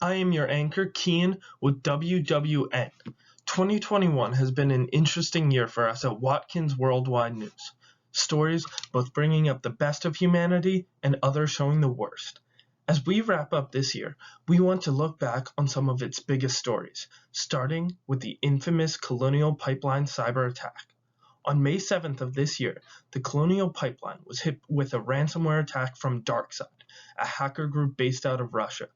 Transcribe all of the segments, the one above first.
I am your anchor, Kian, with WWN. 2021 has been an interesting year for us at Watkins Worldwide News. Stories both bringing up the best of humanity and others showing the worst. As we wrap up this year, we want to look back on some of its biggest stories, starting with the infamous Colonial Pipeline cyber attack. On May 7th of this year, the Colonial Pipeline was hit with a ransomware attack from DarkSide, a hacker group based out of Russia.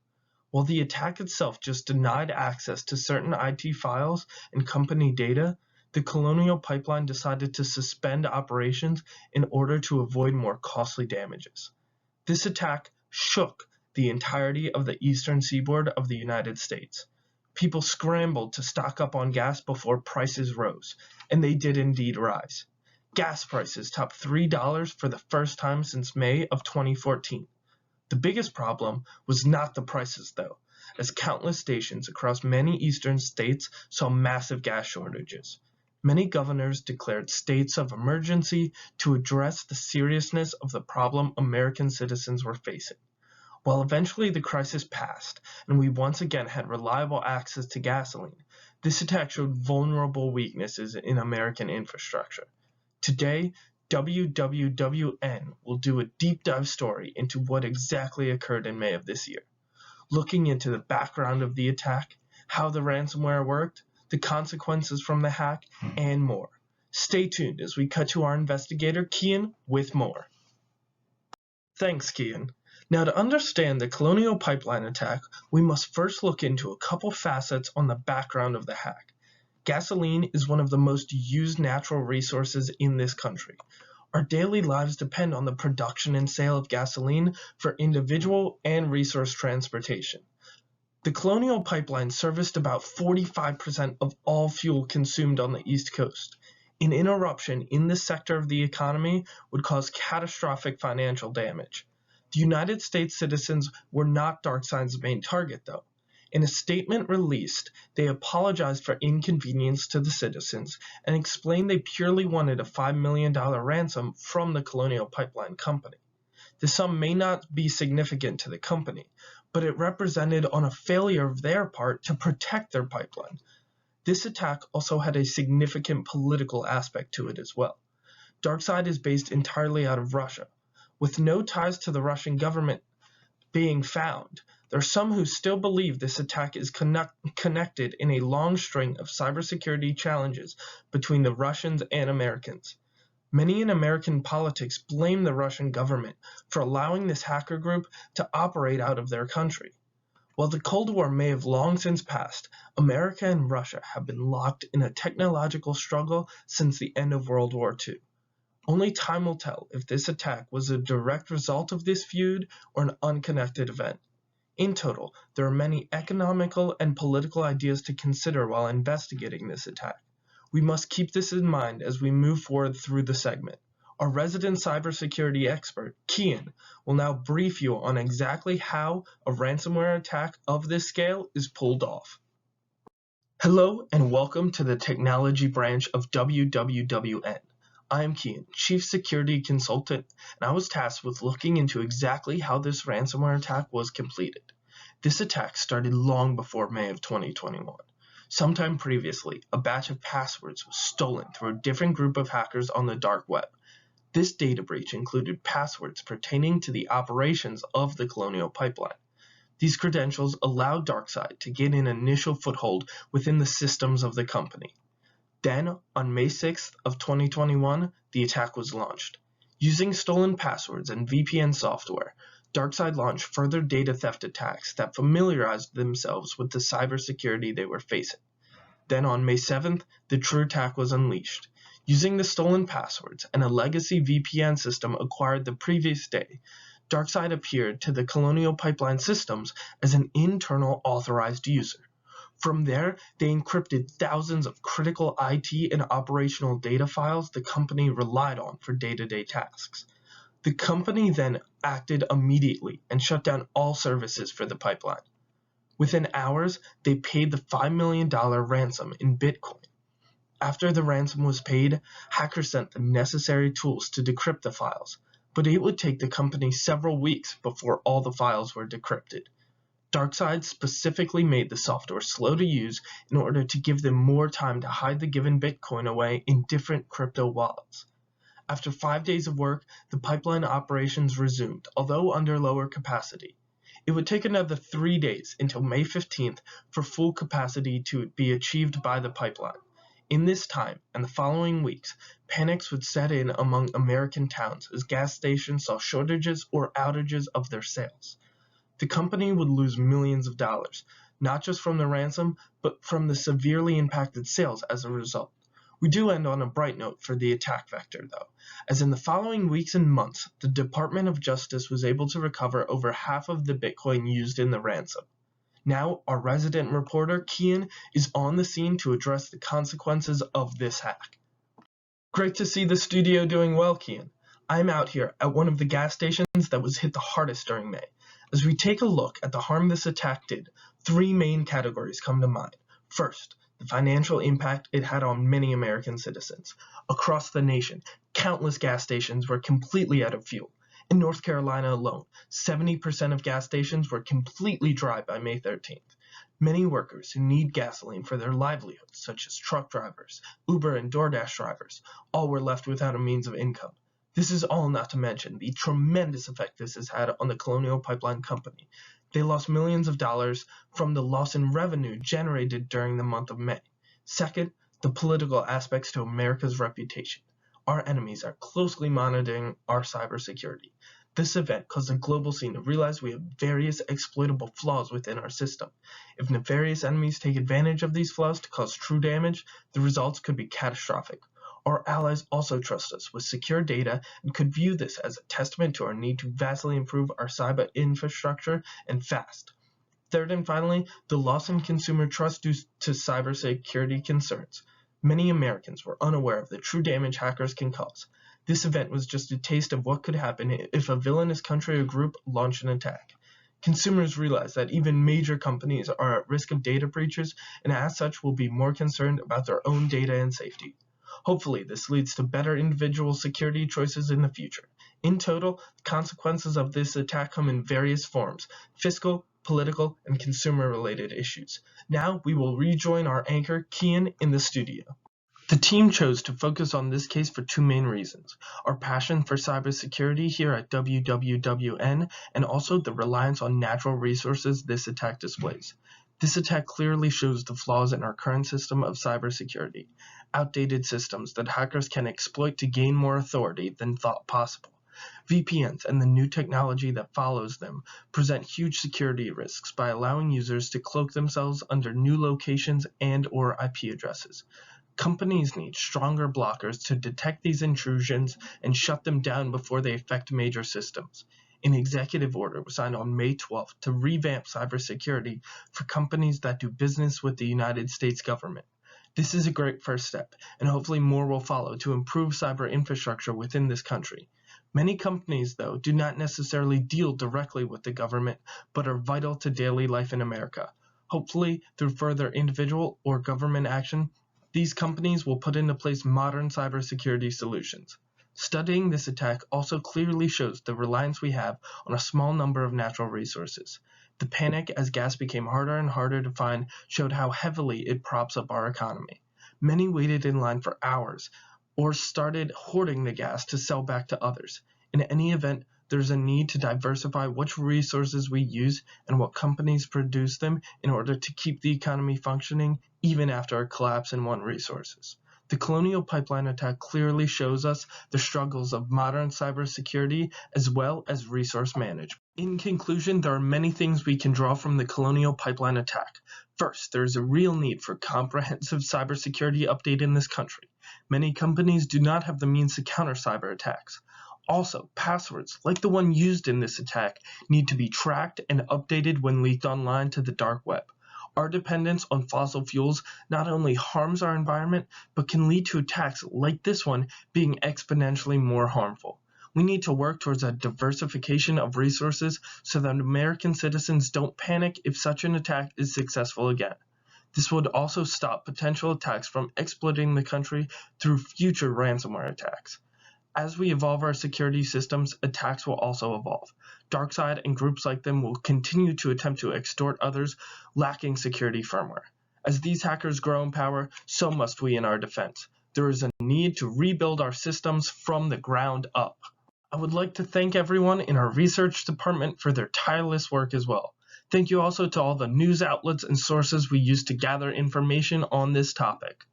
While the attack itself just denied access to certain IT files and company data, the Colonial Pipeline decided to suspend operations in order to avoid more costly damages. This attack shook the entirety of the eastern seaboard of the United States. People scrambled to stock up on gas before prices rose, and they did indeed rise. Gas prices topped $3 for the first time since May of 2014. The biggest problem was not the prices, though, as countless stations across many eastern states saw massive gas shortages. Many governors declared states of emergency to address the seriousness of the problem American citizens were facing. While eventually the crisis passed and we once again had reliable access to gasoline, this attack showed vulnerable weaknesses in American infrastructure. Today, WWWN will do a deep dive story into what exactly occurred in May of this year, looking into the background of the attack, how the ransomware worked, the consequences from the hack, and more. Stay tuned as we cut to our investigator, Kian, with more. Thanks, Kian. Now, to understand the Colonial Pipeline attack, we must first look into a couple facets on the background of the hack. Gasoline is one of the most used natural resources in this country. Our daily lives depend on the production and sale of gasoline for individual and resource transportation. The Colonial Pipeline serviced about 45% of all fuel consumed on the East Coast. An interruption in this sector of the economy would cause catastrophic financial damage. The United States citizens were not DarkSide's main target, though. In a statement released, they apologized for inconvenience to the citizens and explained they purely wanted a $5 million ransom from the Colonial Pipeline Company. The sum may not be significant to the company, but it represented on a failure of their part to protect their pipeline. This attack also had a significant political aspect to it as well. DarkSide is based entirely out of Russia. With no ties to the Russian government being found, there are some who still believe this attack is connected in a long string of cybersecurity challenges between the Russians and Americans. Many in American politics blame the Russian government for allowing this hacker group to operate out of their country. While the Cold War may have long since passed, America and Russia have been locked in a technological struggle since the end of World War II. Only time will tell if this attack was a direct result of this feud or an unconnected event. In total, there are many economical and political ideas to consider while investigating this attack. We must keep this in mind as we move forward through the segment. Our resident cybersecurity expert, Kian, will now brief you on exactly how a ransomware attack of this scale is pulled off. Hello and welcome to the technology branch of WWWN. I am Kian, Chief Security Consultant, and I was tasked with looking into exactly how this ransomware attack was completed. This attack started long before May of 2021. Sometime previously, a batch of passwords was stolen through a different group of hackers on the dark web. This data breach included passwords pertaining to the operations of the Colonial Pipeline. These credentials allowed DarkSide to gain an initial foothold within the systems of the company. Then, on May 6th of 2021, the attack was launched. Using stolen passwords and VPN software, DarkSide launched further data theft attacks that familiarized themselves with the cybersecurity they were facing. Then, on May 7th, the true attack was unleashed. Using the stolen passwords and a legacy VPN system acquired the previous day, DarkSide appeared to the Colonial Pipeline systems as an internal authorized user. From there, they encrypted thousands of critical IT and operational data files the company relied on for day-to-day tasks. The company then acted immediately and shut down all services for the pipeline. Within hours, they paid the $5 million ransom in Bitcoin. After the ransom was paid, hackers sent the necessary tools to decrypt the files, but it would take the company several weeks before all the files were decrypted. DarkSide specifically made the software slow to use in order to give them more time to hide the given Bitcoin away in different crypto wallets. After 5 days of work, the pipeline operations resumed, although under lower capacity. It would take another 3 days until May 15th for full capacity to be achieved by the pipeline. In this time and the following weeks, panics would set in among American towns as gas stations saw shortages or outages of their sales. The company would lose millions of dollars, not just from the ransom, but from the severely impacted sales as a result. We do end on a bright note for the attack vector, though, as in the following weeks and months, the Department of Justice was able to recover over half of the Bitcoin used in the ransom. Now, our resident reporter, Kian, is on the scene to address the consequences of this hack. Great to see the studio doing well, Kian. I'm out here at one of the gas stations that was hit the hardest during May. As we take a look at the harm this attack did, 3 main categories come to mind. First, the financial impact it had on many American citizens. Across the nation, countless gas stations were completely out of fuel. In North Carolina alone, 70% of gas stations were completely dry by May 13th. Many workers who need gasoline for their livelihoods, such as truck drivers, Uber and DoorDash drivers, all were left without a means of income. This is all not to mention the tremendous effect this has had on the Colonial Pipeline Company. They lost millions of dollars from the loss in revenue generated during the month of May. Second, the political aspects to America's reputation. Our enemies are closely monitoring our cybersecurity. This event caused the global scene to realize we have various exploitable flaws within our system. If nefarious enemies take advantage of these flaws to cause true damage, the results could be catastrophic. Our allies also trust us with secure data and could view this as a testament to our need to vastly improve our cyber infrastructure and fast. Third and finally, the loss in consumer trust due to cybersecurity concerns. Many Americans were unaware of the true damage hackers can cause. This event was just a taste of what could happen if a villainous country or group launched an attack. Consumers realize that even major companies are at risk of data breaches and as such will be more concerned about their own data and safety. Hopefully, this leads to better individual security choices in the future. In total, the consequences of this attack come in various forms: fiscal, political, and consumer-related issues. Now, we will rejoin our anchor, Kian, in the studio. The team chose to focus on this case for 2 main reasons: our passion for cybersecurity here at WWWN, and also the reliance on natural resources this attack displays. This attack clearly shows the flaws in our current system of cybersecurity, outdated systems that hackers can exploit to gain more authority than thought possible. VPNs and the new technology that follows them present huge security risks by allowing users to cloak themselves under new locations and/or IP addresses. Companies need stronger blockers to detect these intrusions and shut them down before they affect major systems. An executive order was signed on May 12th to revamp cybersecurity for companies that do business with the United States government. This is a great first step, and hopefully more will follow to improve cyber infrastructure within this country. Many companies, though, do not necessarily deal directly with the government, but are vital to daily life in America. Hopefully, through further individual or government action, these companies will put into place modern cybersecurity solutions. Studying this attack also clearly shows the reliance we have on a small number of natural resources. The panic as gas became harder and harder to find showed how heavily it props up our economy. Many waited in line for hours or started hoarding the gas to sell back to others. In any event, there's a need to diversify which resources we use and what companies produce them in order to keep the economy functioning even after a collapse in one resources. The Colonial Pipeline attack clearly shows us the struggles of modern cybersecurity as well as resource management. In conclusion, there are many things we can draw from the Colonial Pipeline attack. First, there is a real need for comprehensive cybersecurity update in this country. Many companies do not have the means to counter cyber attacks. Also, passwords, like the one used in this attack, need to be tracked and updated when leaked online to the dark web. Our dependence on fossil fuels not only harms our environment, but can lead to attacks like this one being exponentially more harmful. We need to work towards a diversification of resources so that American citizens don't panic if such an attack is successful again. This would also stop potential attacks from exploiting the country through future ransomware attacks. As we evolve our security systems, attacks will also evolve. DarkSide and groups like them will continue to attempt to extort others lacking security firmware. As these hackers grow in power, so must we in our defense. There is a need to rebuild our systems from the ground up. I would like to thank everyone in our research department for their tireless work as well. Thank you also to all the news outlets and sources we use to gather information on this topic.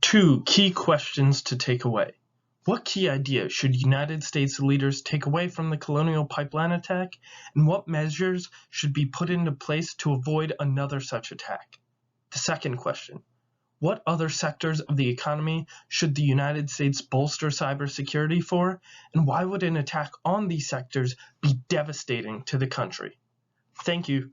2 key questions to take away. What key ideas should United States leaders take away from the Colonial Pipeline attack, and what measures should be put into place to avoid another such attack? The second question. What other sectors of the economy should the United States bolster cybersecurity for, and why would an attack on these sectors be devastating to the country? Thank you.